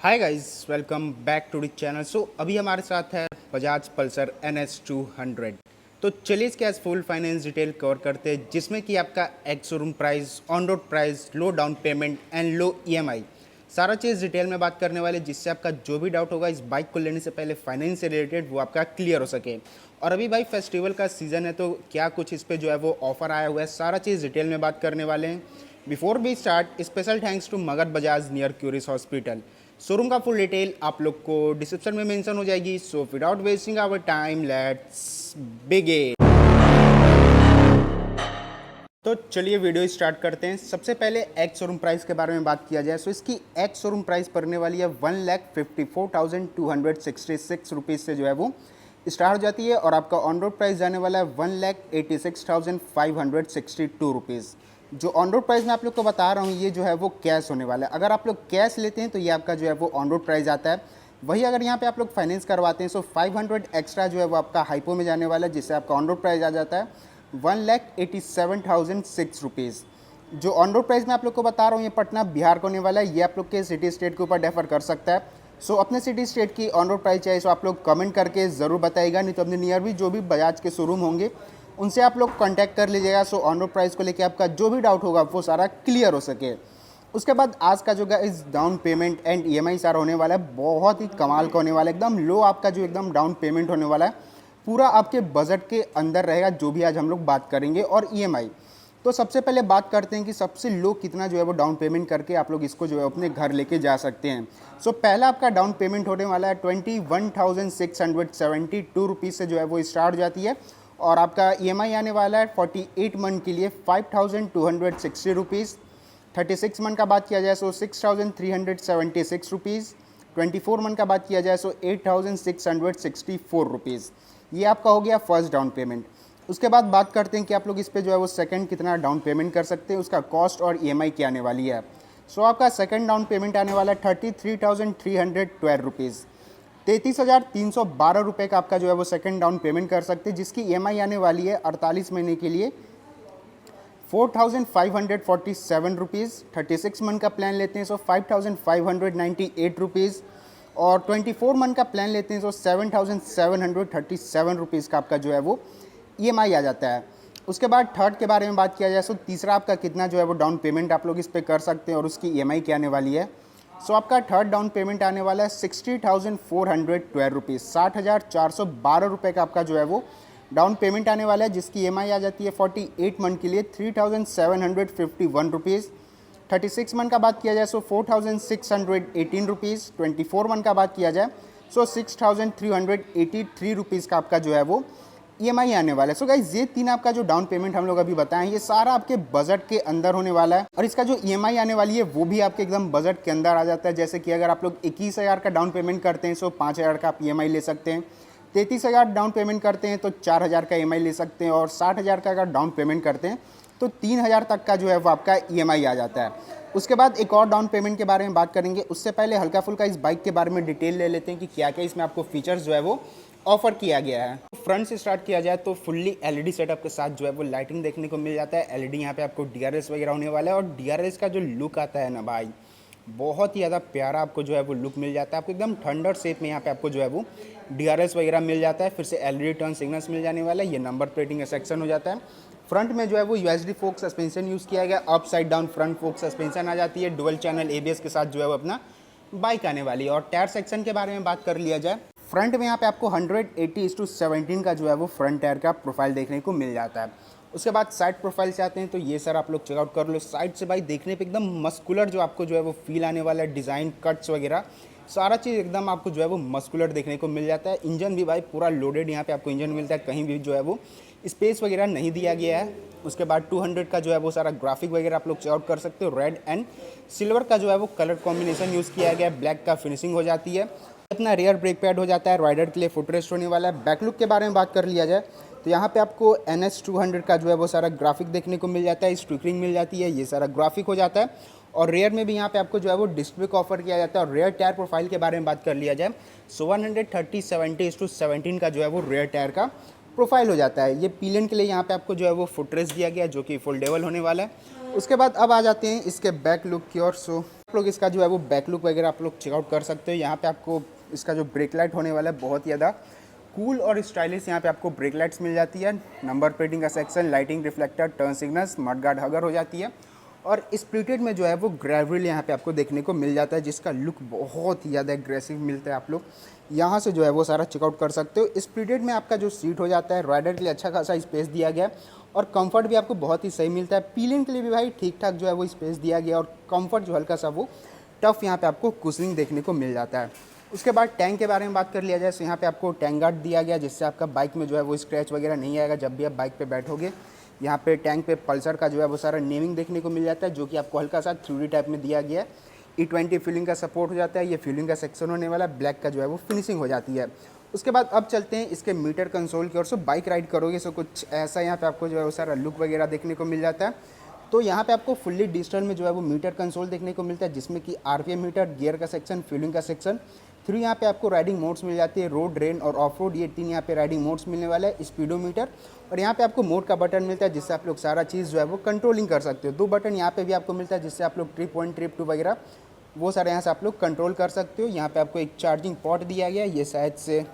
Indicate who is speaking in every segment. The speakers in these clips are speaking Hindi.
Speaker 1: Hi guys, welcome back to the channel. अभी हमारे साथ है बजाज पल्सर NS 200। तो चलिए इसके आज फुल फाइनेंस डिटेल कवर करते हैं, जिसमें कि आपका ex showroom price, on road price, low down payment and low EMI, सारा चीज़ डिटेल में बात करने वाले, जिससे आपका जो भी डाउट होगा इस बाइक को लेने से पहले फाइनेंस से रिलेटेड वो आपका क्लियर हो सके। और अभी भाई फेस्टिवल का सीज़न है, तो क्या कुछ इस पर जो है वो ऑफर आया हुआ है, सारा चीज़ डिटेल में बात करने वाले हैं। Before we start, special thanks to Magadh Bajaj near क्यूरिस हॉस्पिटल। शोरूम का फुल डिटेल आप लोग को डिस्क्रिप्शन में मेंशन हो जाएगी। So without wasting our time, let's begin. तो चलिए वीडियो स्टार्ट करते हैं। सबसे पहले एक्स शोरूम प्राइस के बारे में बात किया जाए। सो इसकी एक्स शोरूम प्राइस पड़ने वाली है 1,54,266 रुपीज़ से जो है वो स्टार्ट हो जाती है, और आपका ऑन रोड प्राइस जाने वाला है 1,86,562 रुपीज़। जो ऑन रोड प्राइस मैं आप लोग को बता रहा हूँ, ये जो है वो कैश होने वाला है। अगर आप लोग कैश लेते हैं तो ये आपका जो है वो ऑन रोड प्राइस आता है। वही अगर यहाँ पे आप लोग फाइनेंस करवाते हैं, सो 500 एक्स्ट्रा जो है वो आपका हाइपो में जाने वाला है, जिससे आपका ऑन रोड प्राइस आ जाता है 1,87,006 रुपीज़। जो ऑन रोड प्राइस मैं आप लोग को बता रहा हूँ, ये पटना बिहार को होने वाला है। ये आप लोग के सिटी स्टेट के ऊपर डिफर कर सकता है। सो अपने सिटी स्टेट की ऑन रोड प्राइस चाहिए, सो आप लोग कमेंट करके ज़रूर बताइएगा, नहीं तो अपने नियर भी जो भी बजाज के शोरूम होंगे उनसे आप लोग कांटेक्ट कर लीजिएगा। सो ऑन रोड प्राइस को लेके आपका जो भी डाउट होगा वो सारा क्लियर हो सके। उसके बाद आज का जो guys down payment and EMI सारा होने वाला है, बहुत ही कमाल का होने वाला है। एकदम लो आपका जो एकदम डाउन पेमेंट होने वाला है, पूरा आपके बजट के अंदर रहेगा, जो भी आज हम लोग बात करेंगे। और EMI, तो सबसे पहले बात करते हैं कि सबसे लो कितना जो है वो डाउन पेमेंट करके आप लोग इसको जो है अपने घर लेके जा सकते हैं। सो पहला आपका डाउन पेमेंट होने वाला है 21,672 रुपीज़ से जो है वो स्टार्ट हो जाती है, और आपका EMI आने वाला है 48 मंथ के लिए 5,260 रुपीज़। 36 मंथ का बात किया जाए सो 6,376 रुपीज़। 24 मंथ का बात किया जाए सो 8,664 रुपीज़। ये आपका हो गया फर्स्ट डाउन पेमेंट। उसके बाद बात करते हैं कि आप लोग इस पे जो है वो सेकंड कितना डाउन पेमेंट कर सकते हैं, उसका कॉस्ट और EMI क्या आने वाली है। सो आपका सेकंड डाउन पेमेंट आने वाला है 33,312 रुपीज़। 33,312 रुपये का आपका जो है वो सेकंड डाउन पेमेंट कर सकते हैं, जिसकी EMI आने वाली है 48 महीने के लिए 4,547 रुपीज़। 36 मंथ का प्लान लेते हैं सो 5,598 रुपीज़, और 24 मंथ का प्लान लेते हैं तो 7,737 रुपीज़ का आपका जो है वो EMI आ जाता है। उसके बाद थर्ड के बारे में बात किया जाए, सो तीसरा आपका कितना जो है वो डाउन पेमेंट आप लोग इस पे कर सकते हैं, और उसकी EMI क्या आने वाली है। सो आपका थर्ड डाउन पेमेंट आने वाला है 60,412 रुपीज़। 60,412 रुपये का आपका जो है वो डाउन पेमेंट आने वाला है, जिसकी EMI आ जाती है 48 मंथ के लिए 3,751 रुपीज़। 36 मंथ का बात किया जाए सो 4,618 रुपीज़। 24 मंथ का बात किया जाए सो 6,383 रुपीज़ का आपका जो है वो EMI आने वाला है। सो गाइस, ये तीन आपका जो डाउन पेमेंट हम लोग अभी बताएं, ये सारा आपके बजट के अंदर होने वाला है, और इसका जो EMI आने वाली है वो भी आपके एकदम बजट के अंदर आ जाता है। जैसे कि अगर आप लोग 21,000 का डाउन पेमेंट करते हैं सो 5,000 का आप EMI ले सकते हैं। 33,000 डाउन पेमेंट करते हैं तो 4,000 का EMI ले सकते हैं, और 60,000 का अगर डाउन पेमेंट करते हैं तो 3,000 तक का जो है वो आपका EMI आ जाता है। उसके बाद एक और डाउन पेमेंट के बारे में बात करेंगे, उससे पहले हल्का फुल्का इस बाइक के बारे में डिटेल ले लेते हैं कि क्या क्या इसमें आपको फीचर्स जो है वो ऑफर किया गया है। फ्रंट से स्टार्ट किया जाए तो फुल्ली LED सेटअप के साथ जो है वो लाइटिंग देखने को मिल जाता है। LED यहाँ पे आपको DRS वगैरह होने वाला है, और DRS का जो लुक आता है ना भाई, बहुत ही ज़्यादा प्यारा आपको जो है वो लुक मिल जाता है। आपको एकदम थंडर शेप में यहाँ पे आपको जो है वो DRS वगैरह मिल जाता है। फिर से LED टर्न सिग्नल्स मिल जाने वाला है। ये नंबर प्लेटिंग का सेक्शन हो जाता है। फ्रंट में जो है वो USD फोक सस्पेंशन यूज़ किया गया। Upside down front fork suspension आ जाती है। डुअल चैनल ABS के साथ जो है वो अपना बाइक आने वाली है। और टायर सेक्शन के बारे में बात कर लिया जाए, फ्रंट में यहाँ पे आपको 180:17 का जो है वो फ्रंट टायर का प्रोफाइल देखने को मिल जाता है। उसके बाद साइड प्रोफाइल से आते हैं, तो ये सर आप लोग चेकआउट कर लो। साइड से भाई देखने पे एकदम मस्कुलर जो आपको जो है वो फील आने वाला है। डिज़ाइन कट्स वगैरह सारा चीज़ एकदम आपको जो है वो मस्कुलर देखने को मिल जाता है। इंजन भी भाई पूरा लोडेड यहाँ पे आपको इंजन मिलता है, कहीं भी जो है वो स्पेस वगैरह नहीं दिया गया है। उसके बाद 200 का जो है वो सारा ग्राफिक वगैरह आप लोग चेकआउट कर सकते हो। रेड एंड सिल्वर का जो है वो कलर कॉम्बिनेशन यूज़ किया गया है। ब्लैक का फिनिशिंग हो जाती है। अपना रियर ब्रेक पैड हो जाता है। राइडर के लिए फुटरेस्ट होने वाला है। बैक लुक के बारे में बात कर लिया जाए तो यहाँ पे आपको NS 200 का जो है वो सारा ग्राफिक देखने को मिल जाता है। स्टिकरिंग मिल जाती है, ये सारा ग्राफिक हो जाता है। और रेयर में भी यहाँ पे आपको जो है वो डिस्क ब्रेक ऑफर किया जाता है। और रेयर टायर प्रोफाइल के बारे में बात कर लिया जाए सो 130/70:17 का जो है वो रेयर टायर का प्रोफाइल हो जाता है। ये पिलियन के लिए यहाँ पे आपको जो है वो फुटरेस्ट दिया गया, जो कि फोल्डेबल होने वाला है। उसके बाद अब आ जाते हैं इसके बैक लुक की ओर। सो आप लोग इसका जो है वो बैक लुक वगैरह आप लोग चेकआउट कर सकते हो। यहाँ पे आपको इसका जो ब्रेक लाइट होने वाला है बहुत ही ज़्यादा कूल और स्टाइलिश यहाँ पे आपको ब्रेक लाइट्स मिल जाती है। नंबर प्लेटिंग का section, lighting, reflector, turn signals, mud guard hugger हो जाती है और स्प्लिटेड में जो है वो ग्रेविल यहाँ पे आपको देखने को मिल जाता है, जिसका लुक बहुत ही ज़्यादा एग्रेसिव मिलता है। आप लोग यहाँ से जो है वो सारा चेकआउट कर सकते हो। स्प्लिटेड में आपका जो सीट हो जाता है, राइडर के लिए अच्छा खासा स्पेस दिया गया है और कंफर्ट भी आपको बहुत ही सही मिलता है। पीलियन के लिए भी भाई ठीक ठाक जो है वो स्पेस दिया गया और कंफर्ट जो हल्का सा वो टफ यहाँ पे आपको कुशनिंग देखने को मिल जाता है। उसके बाद टैंक के बारे में बात कर लिया जाए तो यहाँ पे आपको टैंक गार्ड दिया गया, जिससे आपका बाइक में जो है वो स्क्रैच वगैरह नहीं आएगा जब भी आप बाइक पे बैठोगे। यहाँ पे टैंक पे पल्सर का जो है वो सारा नेमिंग देखने को मिल जाता है, जो कि आपको हल्का सा 3D टाइप में दिया गया है। E20 फ्यूलिंग का सपोर्ट हो जाता है, ये फ्यूलिंग का सेक्शन होने वाला है, ब्लैक का जो है वो फिनिशिंग हो जाती है। उसके बाद अब चलते हैं इसके मीटर कंसोल की ओर। सो बाइक राइड करोगे सो कुछ ऐसा यहाँ पे आपको जो है वो सारा लुक वगैरह देखने को मिल जाता है। तो यहाँ पे आपको फुल्ली डिजिटल में जो है वो मीटर कंसोल देखने को मिलता है, जिसमें कि RPM मीटर, गियर का सेक्शन, फ्यूलिंग का सेक्शन, 3 यहाँ पे आपको राइडिंग मोड्स मिल जाती है, रोड, रेन और ऑफ रोड, ये 3 यहाँ पे राइडिंग मोड्स मिलने वाला है, स्पीडोमीटर और यहाँ पे आपको मोड का बटन मिलता है, जिससे आप लोग सारा चीज़ जो है वो कंट्रोलिंग कर सकते हो। 2 बटन यहाँ पे भी आपको मिलता है, जिससे आप लोग ट्रिप 1, ट्रिप 2 वगैरह वो सारे यहाँ से आप लोग कंट्रोल कर सकते हो। यहाँ पे आपको एक चार्जिंग पॉट दिया गया है, ये शायद से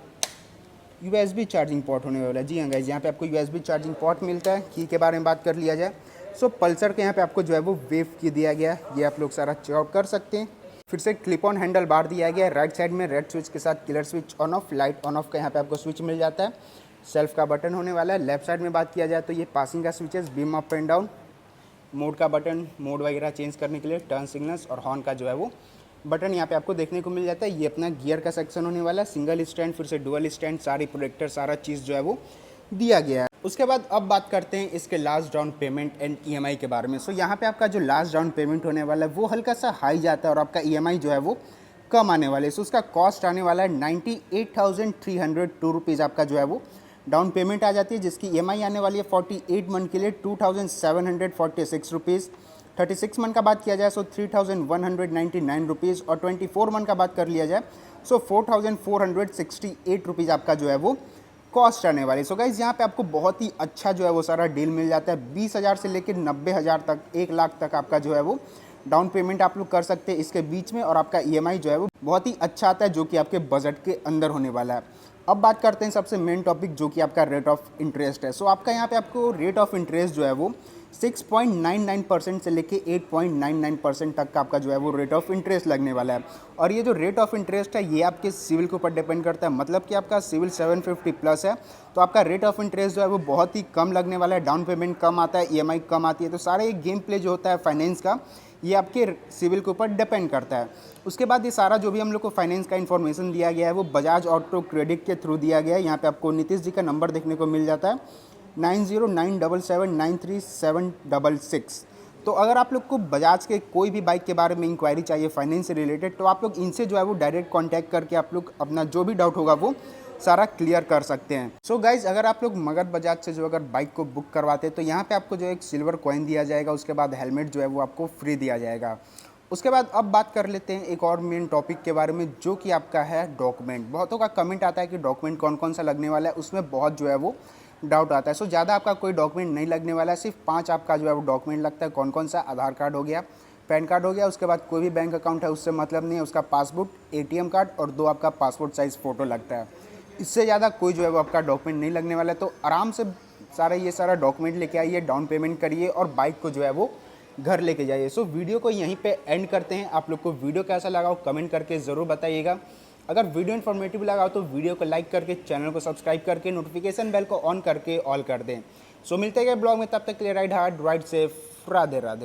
Speaker 1: USB चार्जिंग पॉट होने वाला है। जी हाँ गाइस, यहाँ पे आपको USB चार्जिंग पॉट मिलता है। की के बारे में बात कर लिया जाए सो पल्सर के यहाँ पे आपको जो है वो वेव की दिया गया है, ये आप लोग सारा चेकआउट कर सकते हैं। फिर से क्लिप ऑन हैंडल बार दिया गया है, राइट साइड में रेड स्विच के साथ killer switch on off, light on off का यहाँ पे आपको स्विच मिल जाता है। सेल्फ का बटन होने वाला है। लेफ्ट साइड में बात किया जाए तो ये पासिंग का switches, beam up and down, mode का बटन, मोड वगैरह चेंज करने के लिए, टर्न सिग्नल्स और हॉर्न का जो है वो बटन यहाँ पे आपको देखने को मिल जाता है। ये अपना गियर का सेक्शन होने वाला है, सिंगल स्टैंड, फिर से डुअल स्टैंड, सारी प्रोटेक्टर, सारा चीज़ जो है वो दिया गया है। उसके बाद अब बात करते हैं इसके last down payment and EMI के बारे में। सो यहाँ पे आपका जो लास्ट डाउन पेमेंट होने वाला है वो हल्का सा हाई जाता है और आपका EMI जो है वो कम आने वाले है। सो उसका कॉस्ट आने वाला है 98,302 रुपीज़ आपका जो है वो डाउन पेमेंट आ जाती है, जिसकी EMI आने वाली है 48 मंथ के लिए 2,746 रुपीज़। 36 मंथ का बात किया जाए सो 3,199 रुपीज़ और 24 मंथ का बात कर लिया जाए सो 4,468 रुपीज़ आपका जो है वो कॉस्ट आने वाली। सो गाइज़ यहाँ पे आपको बहुत ही अच्छा जो है वो सारा डील मिल जाता है। 20,000 से लेकर 90,000 तक, 1 लाख तक आपका जो है वो डाउन पेमेंट आप लोग कर सकते हैं इसके बीच में और आपका EMI जो है वो बहुत ही अच्छा आता है, जो कि आपके बजट के अंदर होने वाला है। अब बात करते हैं सबसे मेन टॉपिक, जो कि आपका रेट ऑफ इंटरेस्ट है। सो आपका यहाँ पे आपको रेट ऑफ इंटरेस्ट जो है वो 6.99% से लेके 8.99% तक का आपका जो है वो रेट ऑफ इंटरेस्ट लगने वाला है। और ये जो रेट ऑफ इंटरेस्ट है ये आपके सिविल के ऊपर डिपेंड करता है, मतलब कि आपका सिविल 750 प्लस है तो आपका रेट ऑफ इंटरेस्ट जो है वो बहुत ही कम लगने वाला है, डाउन पेमेंट कम आता है, EMI कम आती है। तो सारा ये गेम प्ले जो होता है फाइनेंस का, ये आपके सिविल के ऊपर डिपेंड करता है। उसके बाद ये सारा जो भी हम लोग को फाइनेंस का इन्फॉर्मेशन दिया गया है वो बजाज ऑटो क्रेडिट के थ्रू दिया गया है। यहाँ पे आपको नीतीश जी का नंबर देखने को मिल जाता है 9097793766। तो अगर आप लोग को बजाज के कोई भी बाइक के बारे में इंक्वायरी चाहिए फाइनेंस से रिलेटेड, तो आप लोग इनसे जो है वो डायरेक्ट कांटेक्ट करके आप लोग अपना जो भी डाउट होगा वो सारा क्लियर कर सकते हैं। सो गाइज अगर आप लोग मगध बजाज से जो अगर बाइक को बुक करवाते हैं तो यहाँ पे आपको जो एक सिल्वर कॉइन दिया जाएगा, उसके बाद हेलमेट जो है वो आपको फ्री दिया जाएगा। उसके बाद अब बात कर लेते हैं एक और मेन टॉपिक के बारे में, जो कि आपका है डॉक्यूमेंट। बहुतों का कमेंट आता है कि डॉक्यूमेंट कौन कौन सा लगने वाला है, उसमें बहुत जो है वो डाउट आता है। सो ज़्यादा आपका कोई डॉक्यूमेंट नहीं लगने वाला है, सिर्फ 5 आपका जो है वो डॉक्यूमेंट लगता है। कौन कौन सा? आधार कार्ड हो गया, पैन कार्ड हो गया, उसके बाद कोई भी बैंक अकाउंट है उससे मतलब नहीं है, उसका पासबुक, ATM कार्ड और 2 आपका पासपोर्ट साइज़ फ़ोटो लगता है। इससे ज़्यादा कोई जो है वो आपका डॉक्यूमेंट नहीं लगने वाला है। तो आराम से ये सारा डॉक्यूमेंट लेके आइए, डाउन पेमेंट करिए और बाइक को जो है वो घर लेके जाइए। सो वीडियो को यहीं पे एंड करते हैं। आप लोग को वीडियो कैसा लगा वो कमेंट करके ज़रूर बताइएगा। अगर वीडियो इन्फॉर्मेटिव लगा हो तो वीडियो को लाइक करके, चैनल को सब्सक्राइब करके, नोटिफिकेशन बेल को ऑन करके ऑल कर दें। सो मिलते हैं ब्लॉग में, तब तक के लिए ride hard ride safe, Radhe Radhe.